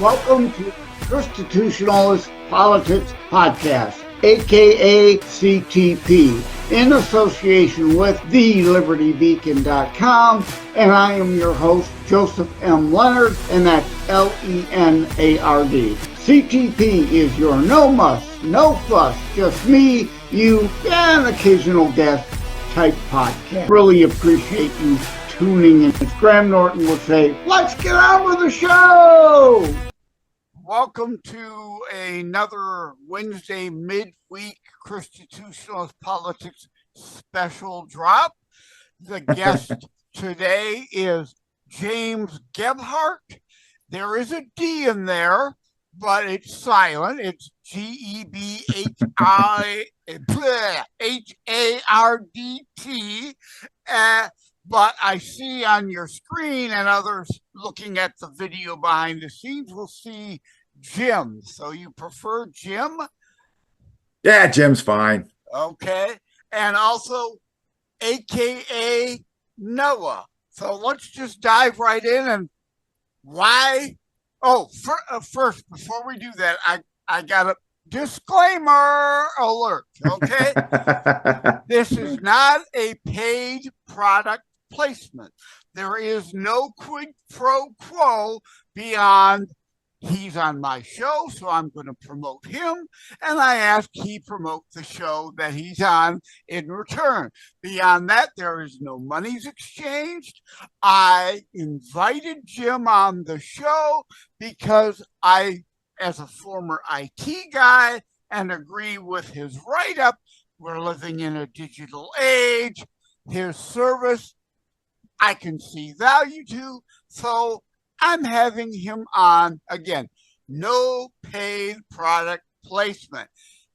Welcome to ChristiTutionalist Politics Podcast, aka CTP, in association with TheLibertyBeacon.com, and I am your host, Joseph M. Leonard, and that's Leonard. CTP is your no muss, no fuss, just me, you, and occasional guest type podcast. Really appreciate you tuning in. As Graham Norton would say, let's get on with the show! Welcome to another Wednesday midweek ChristiTutionalist Politics special drop. The guest today is James Gebhardt. There is a D in there, but it's silent. It's Gebhardt. But I see on your screen, and others looking at the video behind the scenes will see Jim. So you prefer Jim? Yeah, Jim's fine. Okay. And also AKA Noah. So let's just dive right in. And why? Oh, first, before we do that, I got a disclaimer alert. Okay. This is not a paid product placement. There is no quid pro quo beyond he's on my show, so I'm going to promote him, and I ask he promote the show that he's on in return. Beyond that, there is no monies exchanged. I invited Jim on the show because I, as a former IT guy, and agree with his write-up, we're living in a digital age. His service, I can see value to, so I'm having him on. Again, no paid product placement.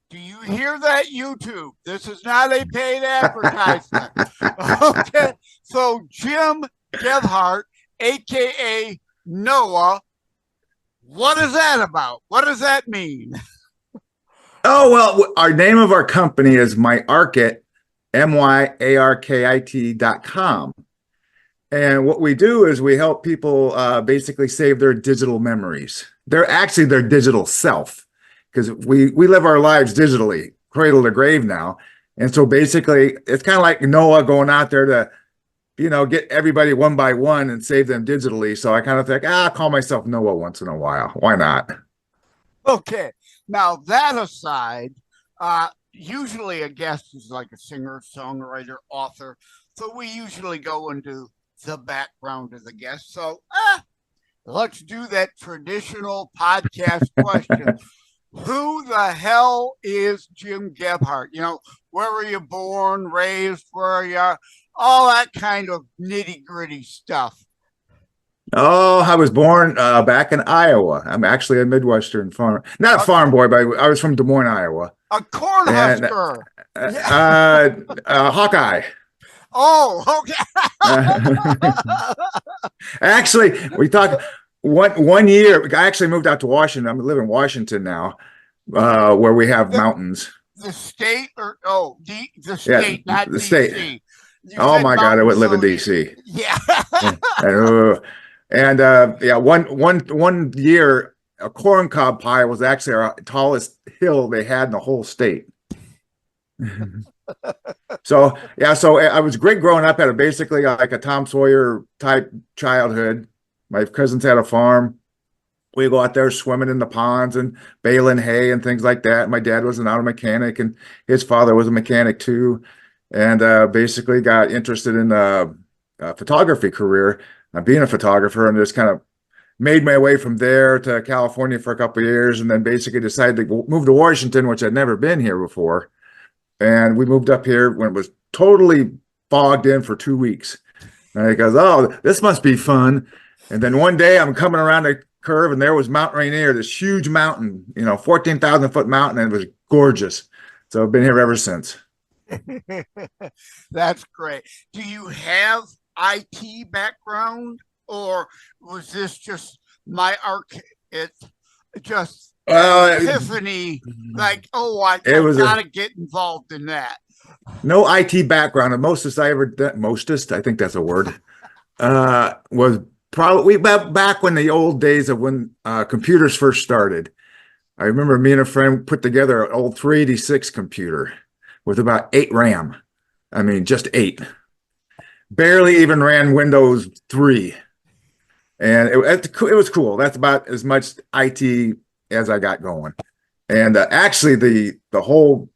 Do you hear that, YouTube? This is not a paid advertisement. Okay, so Jim Gebhardt, a.k.a. Noah, what is that about? What does that mean? Oh, well, our name of our company is Arkit, MYARKIT.com. And what we do is we help people basically save their digital memories. They're actually their digital self, because we live our lives digitally, cradle to grave now. And so basically, it's kind of like Noah going out there to, get everybody one by one and save them digitally. So I kind of think, I'll call myself Noah once in a while. Why not? Okay. Now, that aside, usually a guest is like a singer, songwriter, author. So we usually go into the background of the guest. So let's do that traditional podcast question. Who the hell is Jim Gebhardt? Where were you born, raised, where are you? All that kind of nitty-gritty stuff. Oh, I was born back in Iowa. I'm actually a Midwestern farmer. Not a farm boy, but I was from Des Moines, Iowa. A Cornhusker. Hawkeye. Oh, okay. Actually, we talked one year. I actually moved out to Washington. I'm living in Washington now, where we have mountains. The state, or the state, yeah, not the DC. State. Oh my God, I would live in DC. Yeah. One year, a corn cob pie was actually our tallest hill they had in the whole state. So I was great growing up. Had basically like a Tom Sawyer type childhood. My cousins had a farm. We go out there swimming in the ponds and baling hay and things like that. My dad was an auto mechanic, and his father was a mechanic too. And basically got interested in a photography career, being a photographer, and just kind of made my way from there to California for a couple of years, and then basically decided to move to Washington, which I'd never been here before. And we moved up here when it was totally fogged in for 2 weeks. And he goes, oh, this must be fun. And then one day I'm coming around a curve, and there was Mount Rainier, this huge mountain, 14,000-foot mountain, and it was gorgeous. So I've been here ever since. That's great. Do you have IT background, or was this just my epiphany? Like, I gotta get involved in that. No IT background. The mostest I ever done, I think that's a word, was probably back when the old days of when computers first started. I remember me and a friend put together an old 386 computer with about 8 RAM. I mean, just 8. Barely even ran Windows 3. And it was cool. That's about as much IT as I got going. And actually, the whole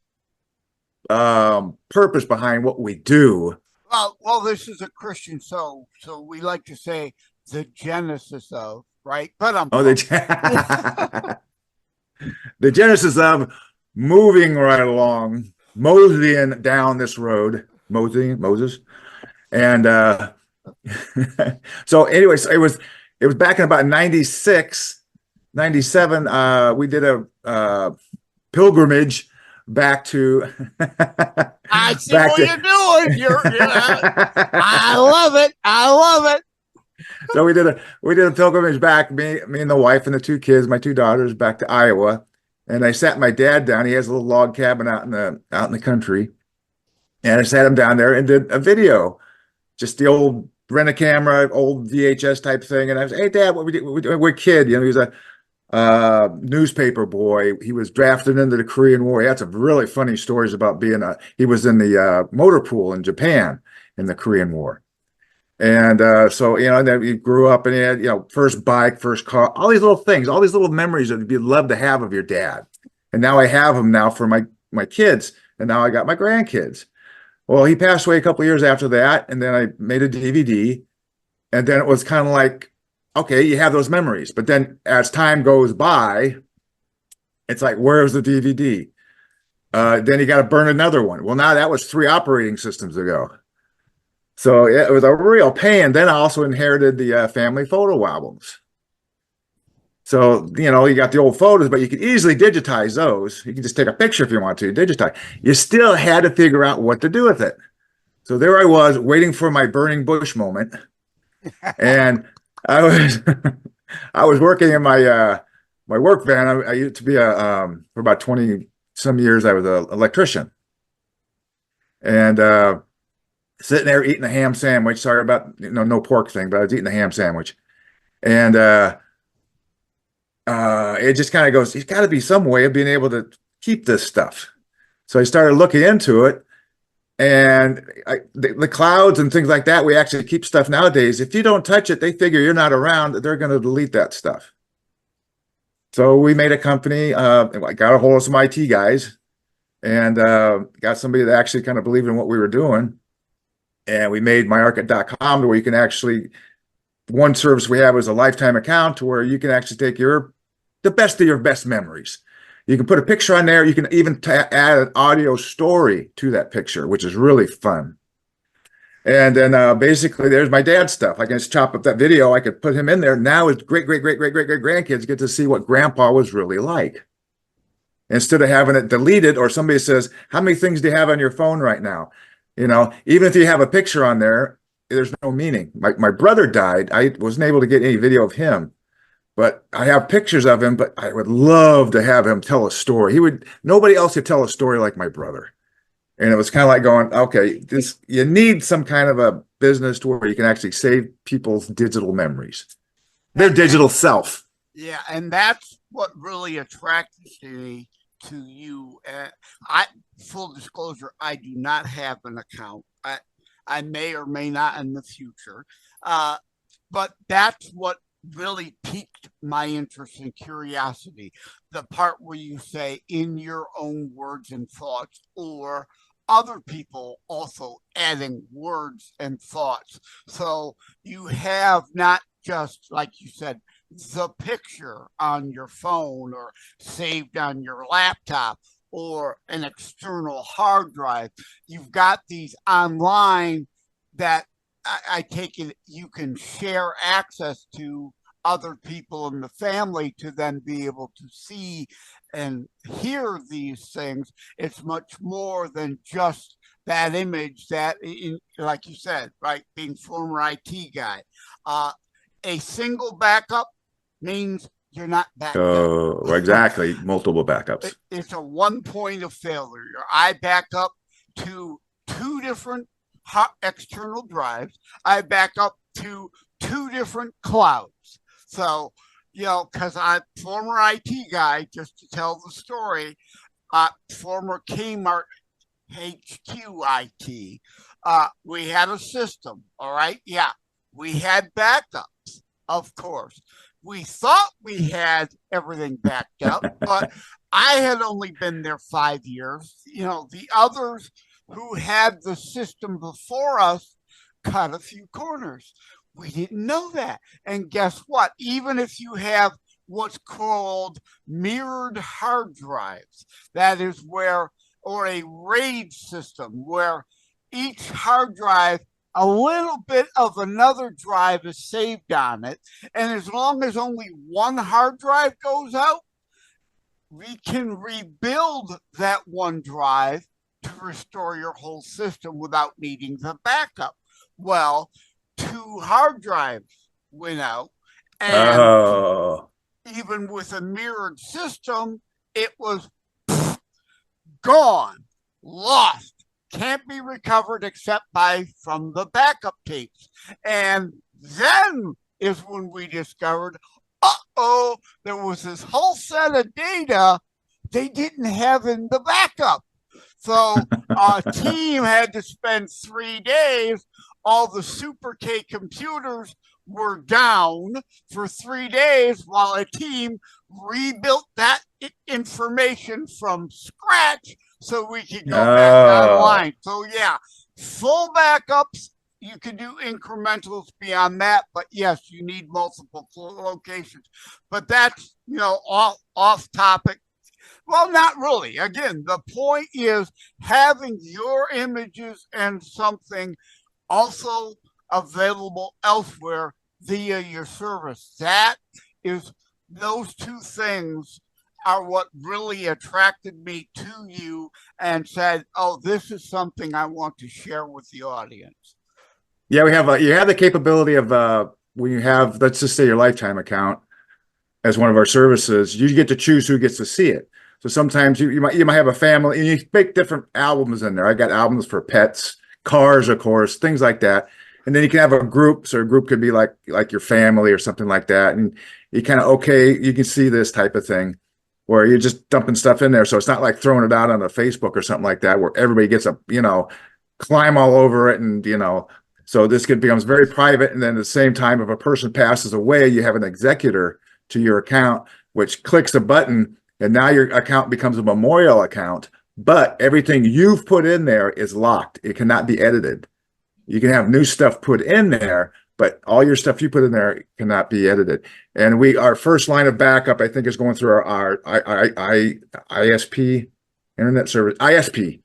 purpose behind what we do. Well, this is a Christian show, so we like to say the genesis of, right? But the genesis of moving right along, moseying down this road, Moses, and so anyways, it was back in about 96, 97. We did a pilgrimage back to. I see what you're doing. I love it. I love it. So we did a pilgrimage back, me and the wife and the 2 kids, my 2 daughters, back to Iowa. And I sat my dad down. He has a little log cabin out in the country. And I sat him down there and did a video, just the old rent a camera, old VHS type thing. And I was, hey, Dad, what we do? We're a kid. He was a newspaper boy. He was drafted into the Korean War. He had some really funny stories about he was in the motor pool in Japan in the Korean War. And so, and then he grew up and he had, first bike, first car, all these little things, all these little memories that you'd love to have of your dad. And now I have them now for my kids. And now I got my grandkids. Well, he passed away a couple of years after that. And then I made a DVD. And then it was kind of like, okay, you have those memories. But then as time goes by, it's like, where's the DVD? Then you got to burn another one. Well, now that was 3 operating systems ago. So it was a real pain. Then I also inherited the family photo albums. So, you got the old photos, but you could easily digitize those. You can just take a picture if you want to, digitize. You still had to figure out what to do with it. So there I was waiting for my burning bush moment. And I was working in my work van. I used to be for about 20 some years, I was an electrician. And sitting there eating a ham sandwich. Sorry about no pork thing, but I was eating a ham sandwich, and it just kind of goes. There's got to be some way of being able to keep this stuff. So I started looking into it, and the clouds and things like that. We actually keep stuff nowadays. If you don't touch it, they figure you're not around. They're going to delete that stuff. So we made a company. I got a hold of some IT guys, and got somebody that actually kind of believed in what we were doing. And we made myarkit.com to where you can actually, one service we have is a lifetime account to where you can actually take the best of your best memories. You can put a picture on there. You can even add an audio story to that picture, which is really fun. And then basically there's my dad's stuff. I can just chop up that video. I could put him in there. Now his great grandkids get to see what grandpa was really like. Instead of having it deleted, or somebody says, how many things do you have on your phone right now? Even if you have a picture on there, there's no meaning. My brother died. I wasn't able to get any video of him, but I have pictures of him, but I would love to have him tell a story. Nobody else could tell a story like my brother. And it was kind of like going, okay, you need some kind of a business to where you can actually save people's digital memories, their digital self. Yeah. And that's what really attracted me to you. Full disclosure, I do not have an account. I may or may not in the future, but that's what really piqued my interest and curiosity. The part where you say in your own words and thoughts, or other people also adding words and thoughts. So you have not just, like you said, the picture on your phone or saved on your laptop or an external hard drive. You've got these online that I take it you can share access to other people in the family to then be able to see and hear these things. It's much more than just that image that, like you said, right, being former IT guy. A single backup means you're not backed up. Oh, exactly. Multiple backups. It's a one point of failure. I back up to 2 different external drives. I back up to 2 different clouds. So, because I'm former IT guy, just to tell the story, former Kmart HQIT, we had a system, all right? Yeah, we had backups, of course. We thought we had everything backed up, but I had only been there 5 years. The others who had the system before us cut a few corners. We didn't know that. And guess what? Even if you have what's called mirrored hard drives, that is where, or a RAID system, where each hard drive, a little bit of another drive is saved on it. And as long as only one hard drive goes out, we can rebuild that one drive to restore your whole system without needing the backup. Well, 2 hard drives went out, and even with a mirrored system, it was gone, lost, can't be recovered except from the backup tapes. And then is when we discovered, there was this whole set of data they didn't have in the backup. So our team had to spend 3 days. All the Super K computers were down for 3 days while a team rebuilt that information from scratch so we could go back online. So yeah, full backups. You can do incrementals beyond that, but yes, you need multiple locations. But that's, off topic. Well, not really. Again, the point is having your images and something also available elsewhere via your service. Those 2 things are what really attracted me to you and said, this is something I want to share with the audience. Yeah, you have the capability of when you have, let's just say, your Lifetime account as one of our services, you get to choose who gets to see it. So sometimes you might have a family and you make different albums in there. I got albums for pets, cars, of course, things like that. And then you can have a group. So a group could be like your family or something like that. And you kind of, you can see this type of thing where you're just dumping stuff in there. So it's not like throwing it out on a Facebook or something like that, where everybody gets climb all over it. And, so this becomes very private. And then at the same time, if a person passes away, you have an executor to your account, which clicks a button, and now your account becomes a memorial account. But everything you've put in there is locked. It cannot be edited. You can have new stuff put in there, but all your stuff you put in there cannot be edited. And our first line of backup, I think, is going through our ISP, Internet Service, ISP.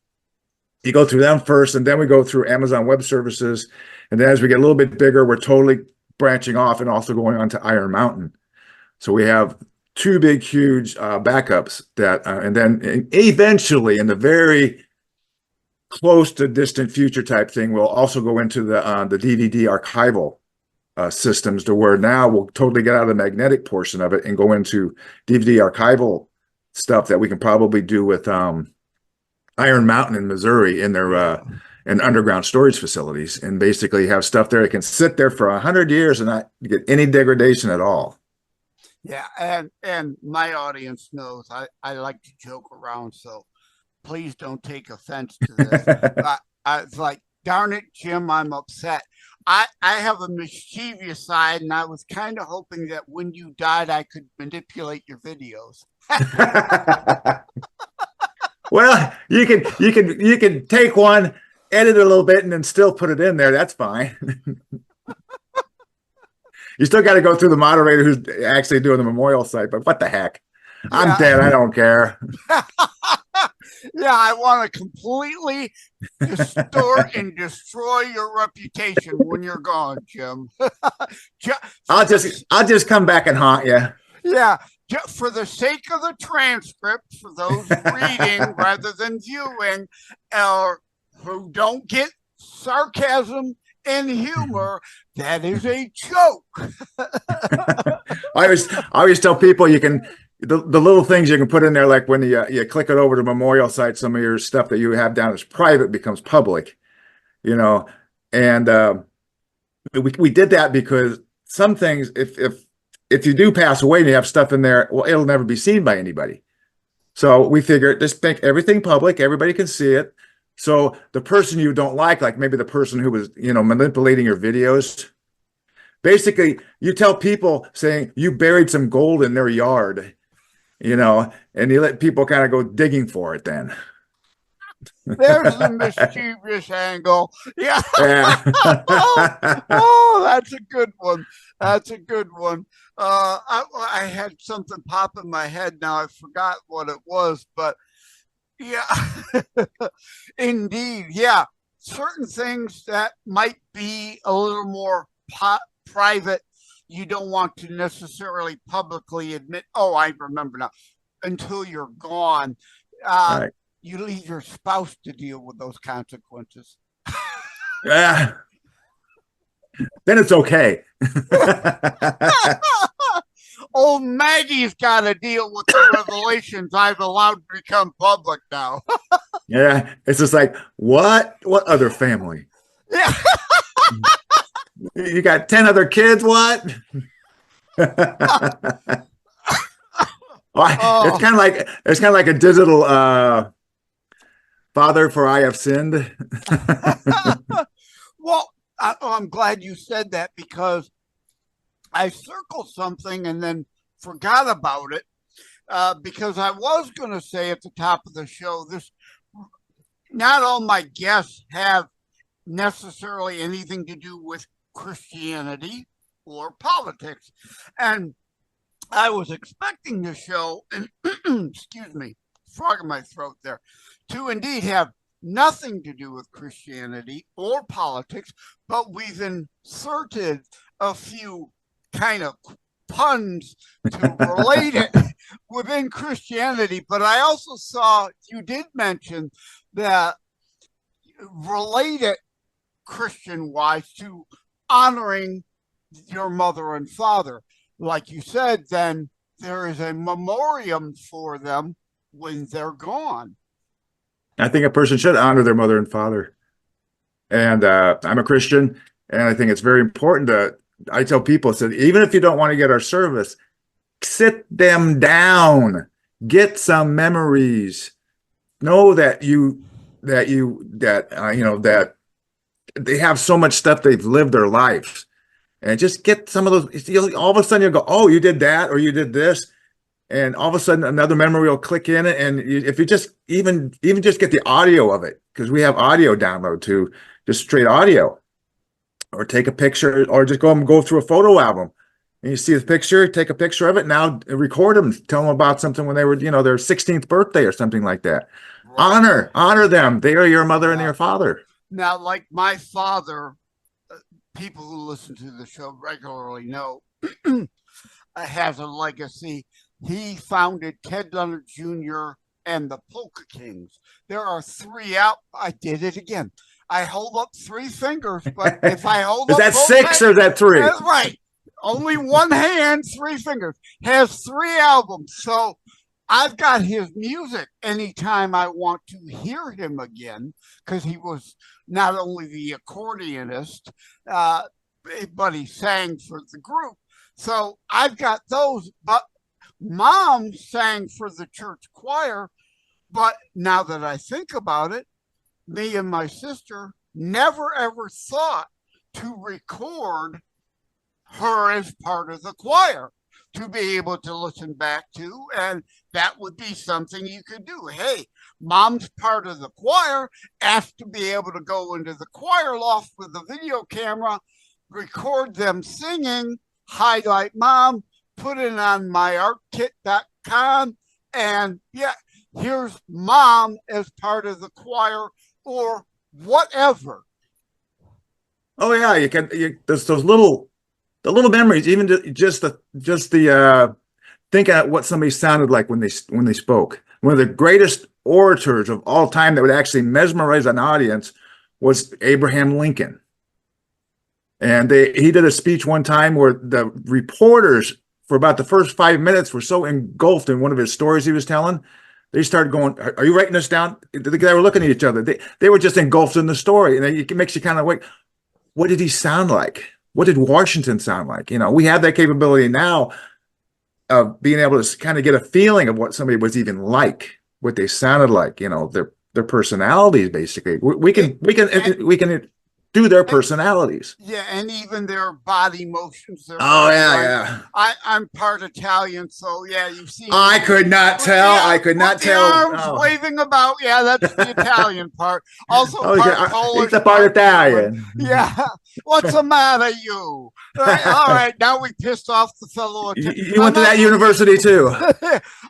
You go through them first, and then we go through Amazon Web Services. And then as we get a little bit bigger, we're totally branching off and also going on to Iron Mountain. So we have 2 big, huge backups and then eventually, in the very close to distant future type thing, we'll also go into the DVD archival systems, to where now we'll totally get out of the magnetic portion of it and go into DVD archival stuff that we can probably do with Iron Mountain in Missouri in their and underground storage facilities, and basically have stuff there that can sit there for 100 years and not get any degradation at all. Yeah, and my audience knows I like to joke around, so please don't take offense to this. It's like, darn it, Jim, I'm upset. I have a mischievous side, and I was kind of hoping that when you died, I could manipulate your videos. Well, you can take one, edit it a little bit, and then still put it in there. That's fine. You still got to go through the moderator who's actually doing the memorial site, but what the heck? I'm dead. I don't care. Yeah, I want to completely distort and destroy your reputation when you're gone, Jim. I'll just come back and haunt you. Yeah, for the sake of the transcript, for those reading rather than viewing, or who don't get sarcasm and humor, that is a joke. I always tell people you can the little things you can put in there, like when you click it over to memorial site, some of your stuff that you have down as private becomes public, and we did that because some things, if you do pass away and you have stuff in there, well, it'll never be seen by anybody. So we figured just make everything public, everybody can see it. So the person you don't like maybe the person who was, manipulating your videos, basically you tell people saying you buried some gold in their yard, and you let people kind of go digging for it then. There's the mischievous angle. Yeah. Yeah. That's a good one. That's a good one. I had something pop in my head. Now I forgot what it was, but yeah, indeed. Yeah. Certain things that might be a little more private, you don't want to necessarily publicly admit. Oh, I remember now. Until you're gone. Right. You leave your spouse to deal with those consequences. Yeah. Then it's okay. Old Maggie's got to deal with the revelations I've allowed to become public now. Yeah. It's just like, what? What other family? Yeah. You got 10 other kids? What? It's kind of like a digital Father, for I have sinned. Well, I'm glad you said that, because I circled something and then forgot about it, because I was going to say at the top of the show, not all my guests have necessarily anything to do with Christianity or politics. And I was expecting the show, and excuse me, frog in my throat there, to indeed have nothing to do with Christianity or politics, but we've inserted a few kind of puns to relate it within Christianity. But I also saw you did mention that related Christian-wise to honoring your mother and father. Like you said, then there is a memoriam for them when they're gone. I think a person should honor their mother and father. And I'm a Christian, and I think it's very important I tell people, even if you don't want to get our service, sit them down, get some memories, know that they have so much stuff, they've lived their lives, and just get some of those. All of a sudden you'll go, oh, you did that, or you did this. And all of a sudden, another memory will click in it. And if you just even just get the audio of it, because we have audio download too, just straight audio, or take a picture, or just go through a photo album, and you see the picture, take a picture of it. Now record them, tell them about something when they were, their 16th birthday or something like that. Right. Honor them. They are your mother and your father. Now, like my father, people who listen to the show regularly know, has a legacy. He founded Ted Leonard Jr. and the Polka Kings. There are three out. I did it again. I hold up three fingers, but if I hold is up that six or is that three? That's right. Only one hand, three fingers. Has 3 albums. So I've got his music anytime I want to hear him again, because he was not only the accordionist, but he sang for the group. So I've got those, but Mom sang for the church choir. But now that I think about it, me and my sister never ever thought to record her as part of the choir to be able to listen back to, and that would be something you could do. Hey, Mom's part of the choir, asked to be able to go into the choir loft with the video camera, record them singing, highlight Mom, put it on myarkit.com, and yeah, here's Mom as part of the choir, or whatever. Oh yeah, there's those little memories, even just the thinking of what somebody sounded like when they spoke. One of the greatest orators of all time that would actually mesmerize an audience was Abraham Lincoln. And he did a speech one time where the reporters, for about the first 5 minutes, were so engulfed in one of his stories he was telling, they started going, "Are you writing this down?" They were looking at each other. They were just engulfed in the story, and it makes you kind of wait. What did he sound like? what did Washington sound like? You know, we have that capability now of being able to kind of get a feeling of what somebody was even like, what they sounded like, you know, their personalities. Basically, we can do their personalities. Yeah, and even their body motions. Their Oh body yeah, language. yeah. I'm part Italian, so yeah, you've seen. I could not tell. I could not tell. Arms waving about. Yeah, that's the Italian part. Also part Polish. It's the part Italian. Yeah. What's the matter, you? All right. Now we pissed off the fellow. You went to that university too.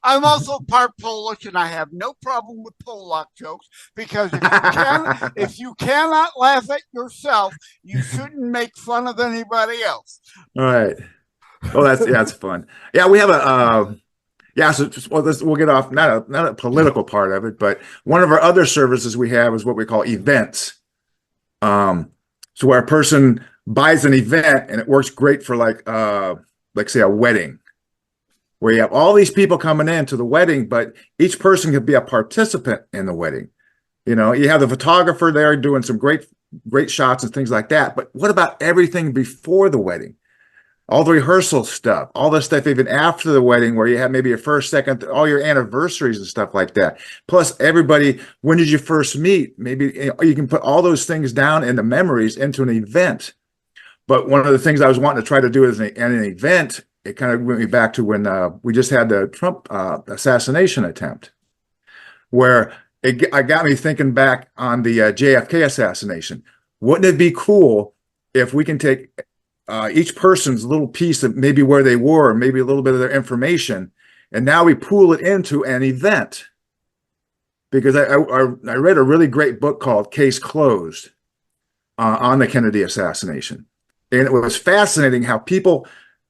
I'm also part Polish, and I have no problem with Polak jokes because if you cannot laugh at yourself, you shouldn't make fun of anybody else. All right. Oh, that's fun. Yeah, we have a. So we'll get off not a political part of it, but one of our other services we have is what we call events. So where a person buys an event and it works great for like say a wedding, where you have all these people coming in to the wedding, but each person could be a participant in the wedding. You know, you have the photographer there doing some great shots and things like that. But what about everything before the wedding? All the rehearsal stuff, all the stuff even after the wedding, where you have maybe your first, second, all your anniversaries and stuff like that. Plus everybody, when did you first meet? Maybe you can put all those things down in the memories into an event. But one of the things I was wanting to try to do as an event, it kind of went me back to when we just had the Trump assassination attempt, where it got me thinking back on the JFK assassination. Wouldn't it be cool if we can take each person's little piece of maybe where they were, maybe a little bit of their information, and now we pool it into an event? Because I read a really great book called Case Closed on the Kennedy assassination. And it was fascinating how people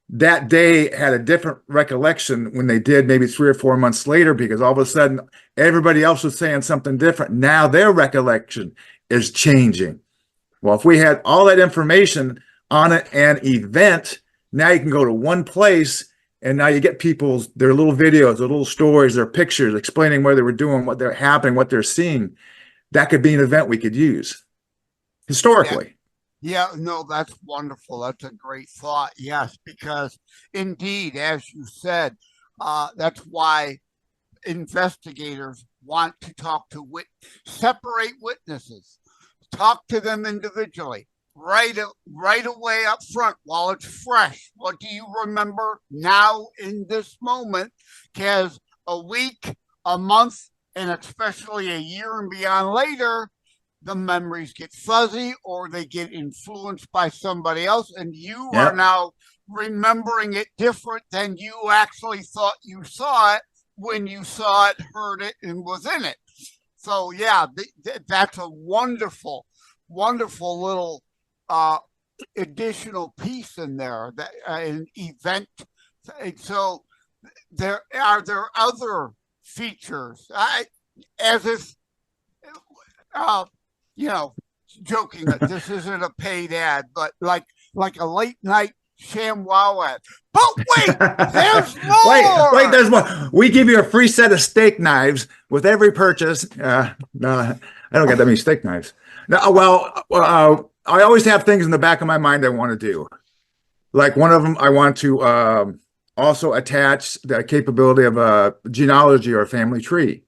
that day had a different recollection when they did maybe 3 or 4 months later, because all of a sudden everybody else was saying something different. Now their recollection is changing. Well, if we had all that information on an event, now you can go to one place and now you get their little videos, their little stories, their pictures explaining where they were doing, what they're happening, what they're seeing. That could be an event we could use historically. Yeah, no, that's wonderful. That's a great thought. Yes, because indeed, as you said, that's why investigators want to talk to separate witnesses, talk to them individually. Right away up front while it's fresh. What do you remember now in this moment? Because a week, a month, and especially a year and beyond later, the memories get fuzzy or they get influenced by somebody else, and you are now remembering it different than you actually thought you saw it when you saw it, heard it, and was in it. So yeah, that's a wonderful little additional piece in there, that an event. So there are other features, as if joking that this isn't a paid ad, but like a late night ShamWow ad. But wait, there's more. Wait, there's more. We give you a free set of steak knives with every purchase. No, I don't get that many steak knives. No, well, I always have things in the back of my mind I want to do. Like one of them, I want to also attach the capability of a genealogy or a family tree.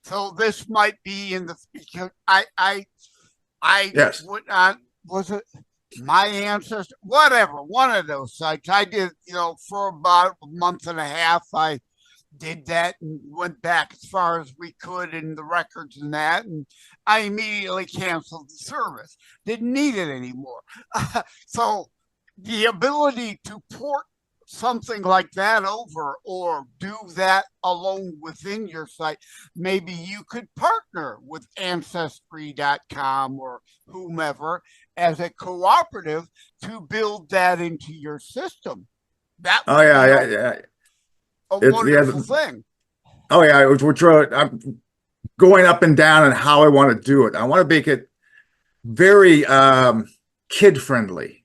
So this might be in the, because I yes. would not, was it my ancestor, whatever, one of those sites. I did, for about a month and a half, I did that and went back as far as we could in the records and that, and I immediately canceled the service. Didn't need it anymore. So the ability to port something like that over or do that alone within your site, maybe you could partner with Ancestry.com or whomever as a cooperative to build that into your system. That would yeah. A wonderful thing. Oh yeah, I'm going up and down on how I want to do it. I want to make it very kid friendly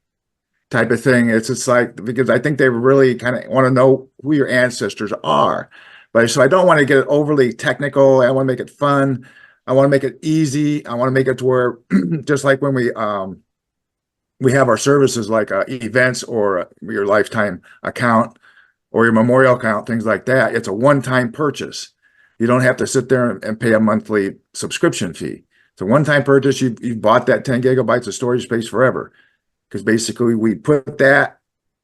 type of thing. It's just like, because I think they really kind of want to know who your ancestors are. But so I don't want to get it overly technical. I want to make it fun. I want to make it easy. I want to make it to where just like when we have our services like events or your lifetime account or your memorial account, things like that. It's a one-time purchase. You don't have to sit there and pay a monthly subscription fee. It's a one-time purchase. You bought that 10 gigabytes of storage space forever. Because basically we put that,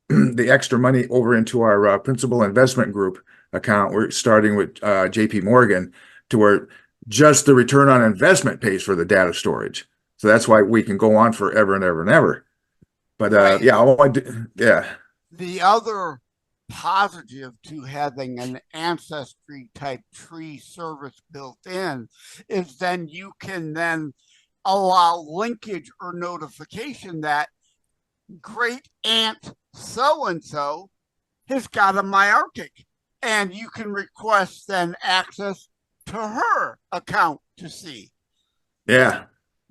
the extra money over into our principal investment group account. We're starting with JP Morgan to where just the return on investment pays for the data storage. So that's why we can go on forever and ever and ever. But Right. yeah. The other positive to having an ancestry type tree service built in is then you can then allow linkage or notification that great aunt so-and-so has got a myarchic, and you can request then access to her account to see. Yeah.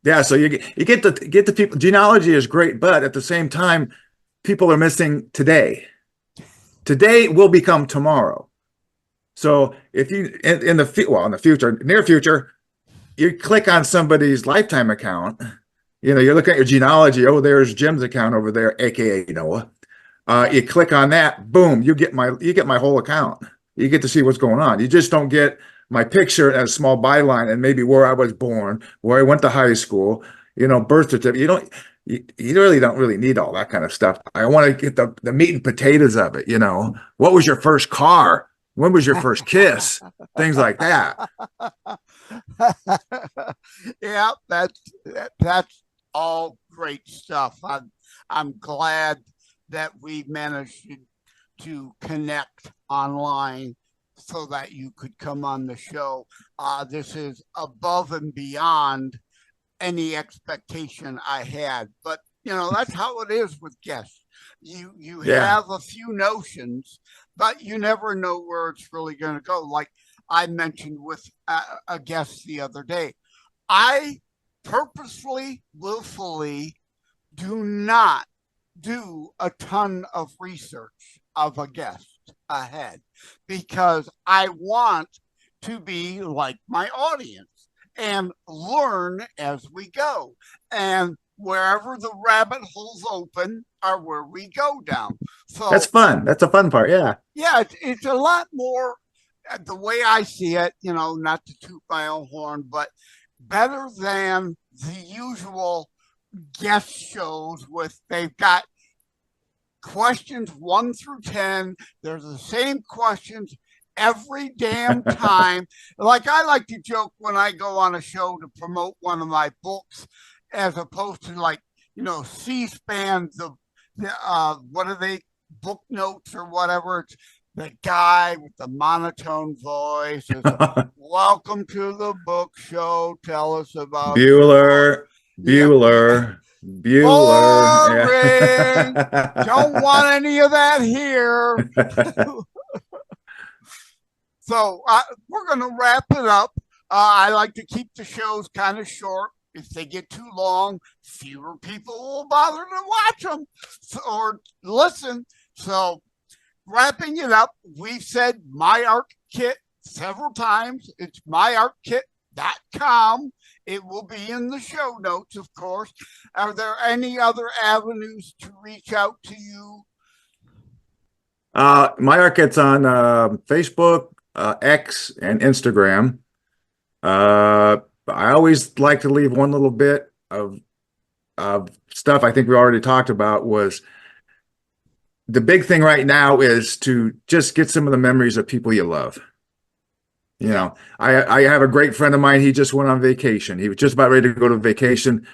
Yeah. So you get the people. Genealogy is great, but at the same time, people are missing today. Today will become tomorrow. So if you in the future, near future, you click on somebody's lifetime account, you're looking at your genealogy. Oh, there's Jim's account over there, aka Noah. You click on that, boom, you get my whole account. You get to see what's going on. You just don't get my picture and a small byline and maybe where I was born, where I went to high school, birth certificate. You really don't really need all that kind of stuff. I want to get the meat and potatoes of it. What was your first car? When was your first kiss? Things like that. Yeah, that's all great stuff. I'm glad that we managed to connect online so that you could come on the show. This is above and beyond any expectation I had, but that's how it is with guests. You have a few notions, but you never know where it's really going to go. Like I mentioned with a guest the other day, I purposefully, willfully do not do a ton of research of a guest ahead because I want to be like my audience and learn as we go. And wherever the rabbit holes open are where we go down. So that's fun. That's a fun part. Yeah. Yeah, it's a lot more the way I see it, not to toot my own horn, but better than the usual guest shows they've got questions 1 through 10. They're the same questions every damn time. Like I like to joke when I go on a show to promote one of my books, as opposed to like, C-SPAN, what are they, book notes or whatever. It's the guy with the monotone voice. Welcome to the book show. Tell us about Bueller. Boring. Yeah. Don't want any of that here. So we're going to wrap it up. I like to keep the shows kind of short. If they get too long, fewer people will bother to watch them or listen. So wrapping it up, we've said myArkit several times. It's myarkit.com. It will be in the show notes, of course. Are there any other avenues to reach out to you? myArkit's on Facebook, X, and Instagram. I always like to leave one little bit of stuff I think we already talked about. Was the big thing right now is to just get some of the memories of people you love. I have a great friend of mine. He just went on vacation. He was just about ready to go to vacation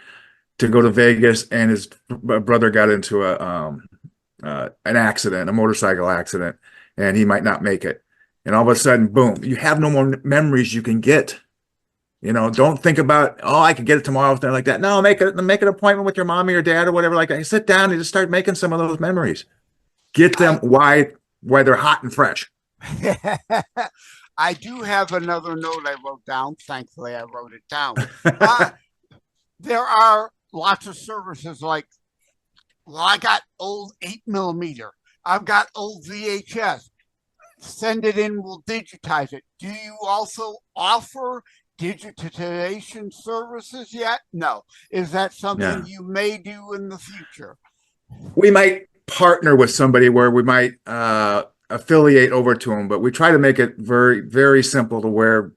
to go to Vegas, and his brother got into an accident, a motorcycle accident, and he might not make it. And all of a sudden, boom, you have no more memories you can get. Don't think about, I could get it tomorrow, something like that. No, make an appointment with your mom or your dad or whatever like that. You sit down and just start making some of those memories. Get them why they're hot and fresh. I do have another note I wrote down. Thankfully, I wrote it down. There are lots of services like, I got old 8mm. I've got old VHS. Send it in, we'll digitize it. Do you also offer digitization services yet? No. Is that something Yeah. you may do in the future? We might partner with somebody where we might affiliate over to them, but we try to make it very, very simple to where,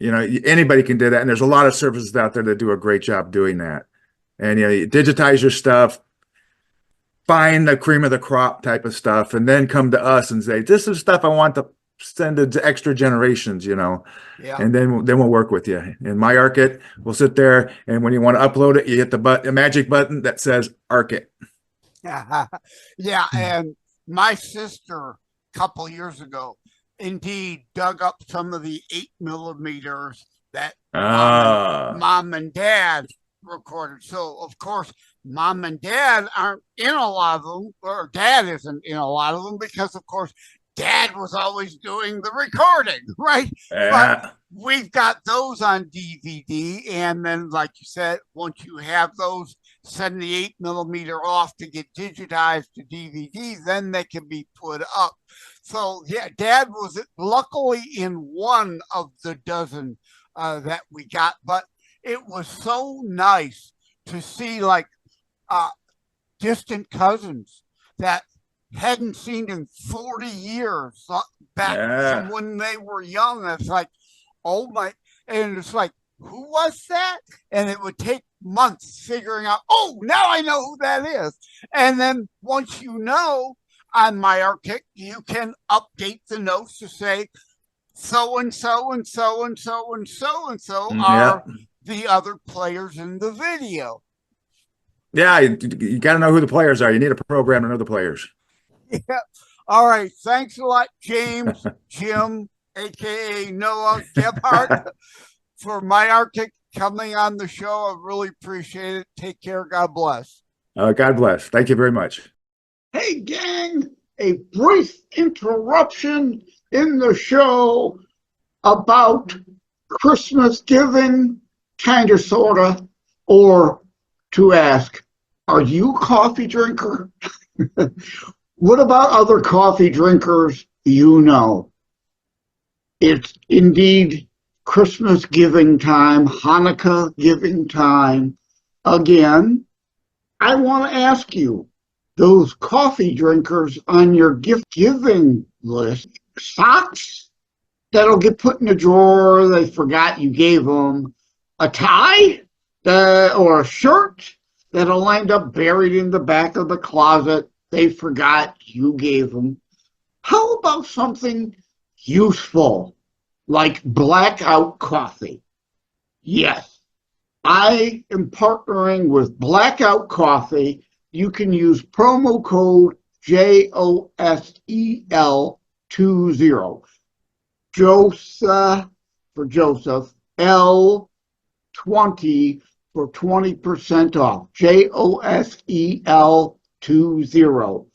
anybody can do that. And there's a lot of services out there that do a great job doing that. And, you digitize your stuff, find the cream of the crop type of stuff, and then come to us and say, this is stuff I want to send to extra generations, Yeah. and then we'll work with you. And my Arkit will sit there, and when you want to upload it, you hit the magic button that says Arkit. Yeah, and my sister a couple years ago indeed dug up some of the 8mm that mom and dad recorded. So of course mom and dad aren't in a lot of them, or dad isn't in a lot of them, because of course dad was always doing the recording, right? But we've got those on DVD, and then like you said, once you have those, send the 8mm off to get digitized to DVD, then they can be put up. So yeah, dad was luckily in one of the dozen that we got, but it was so nice to see like distant cousins that hadn't seen in 40 years back from when they were young. It's like, oh my, and it's like, who was that? And it would take months figuring out, oh, now I know who that is. And then once you know, on my Arkit, you can update the notes to say, so and so and so and so and so and so are the other players in the video. Yeah, you got to know who the players are. You need a program to know the players. Yeah. All right. Thanks a lot, James, Jim, aka Noah, Gebhardt, for my Arkit coming on the show. I really appreciate it. Take care. God bless. God bless. Thank you very much. Hey, gang, a brief interruption in the show about Christmas giving, kind of, sort of, or to ask, are you a coffee drinker? What about other coffee drinkers you know? It's indeed Christmas giving time, Hanukkah giving time. Again, I want to ask you, those coffee drinkers on your gift giving list, socks that'll get put in a drawer, they forgot you gave them, a tie or a shirt that'll end up buried in the back of the closet, they forgot you gave them. How about something useful like blackout coffee? Yes, I am partnering with Blackout Coffee. You can use promo code JOSEL20, Joseph for Joseph, L20 for 20% off. JOSEL20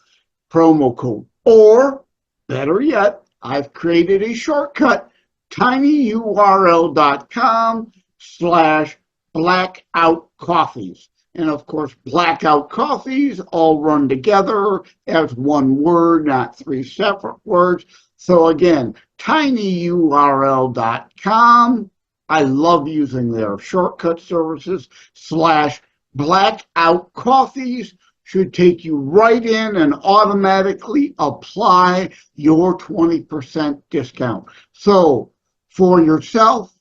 promo code. Or better yet, I've created a shortcut, tinyurl.com/blackoutcoffees. And of course, Blackout Coffees all run together as one word, not three separate words. So again, tinyurl.com. I love using their shortcut services. /Blackout Coffees should take you right in and automatically apply your 20% discount. So for yourself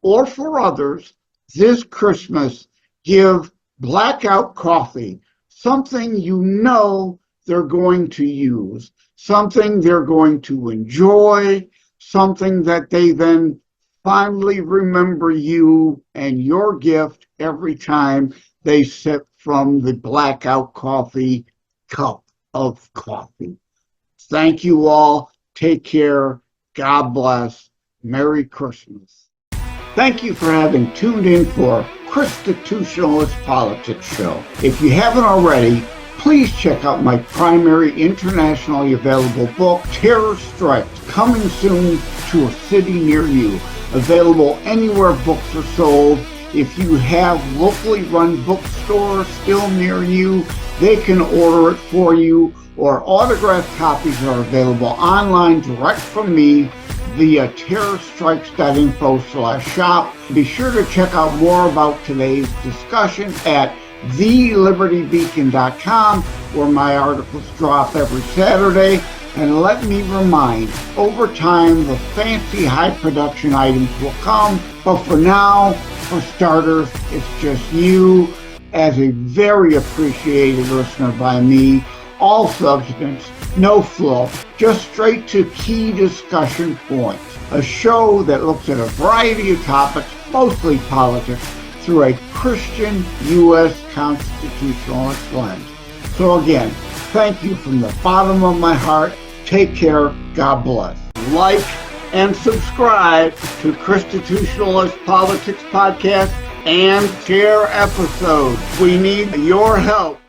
or for others, this Christmas, give Blackout Coffee something you know they're going to use, something they're going to enjoy, something that they then finally remember you and your gift every time they sip from the Blackout Coffee cup of coffee. Thank you all. Take care. God bless. Merry Christmas. Thank you for having tuned in for ChristiTutionalist Politics Show. If you haven't already, please check out my primary internationally available book, Terror Strikes, coming soon to a city near you. Available anywhere books are sold. If you have locally run bookstores still near you, they can order it for you, or autographed copies are available online direct from me. via terrorstrikes.info/shop. Be sure to check out more about today's discussion at TheLibertyBeacon.com, where my articles drop every Saturday. And let me remind, over time, the fancy high production items will come. But for now, for starters, it's just you as a very appreciated listener by me. All substance, no fluff, just straight to key discussion points. A show that looks at a variety of topics, mostly politics, through a Christian U.S. constitutionalist lens. So again, thank you from the bottom of my heart. Take care. God bless. Like and subscribe to ChristiTutionalist Politics podcast and share episodes. We need your help.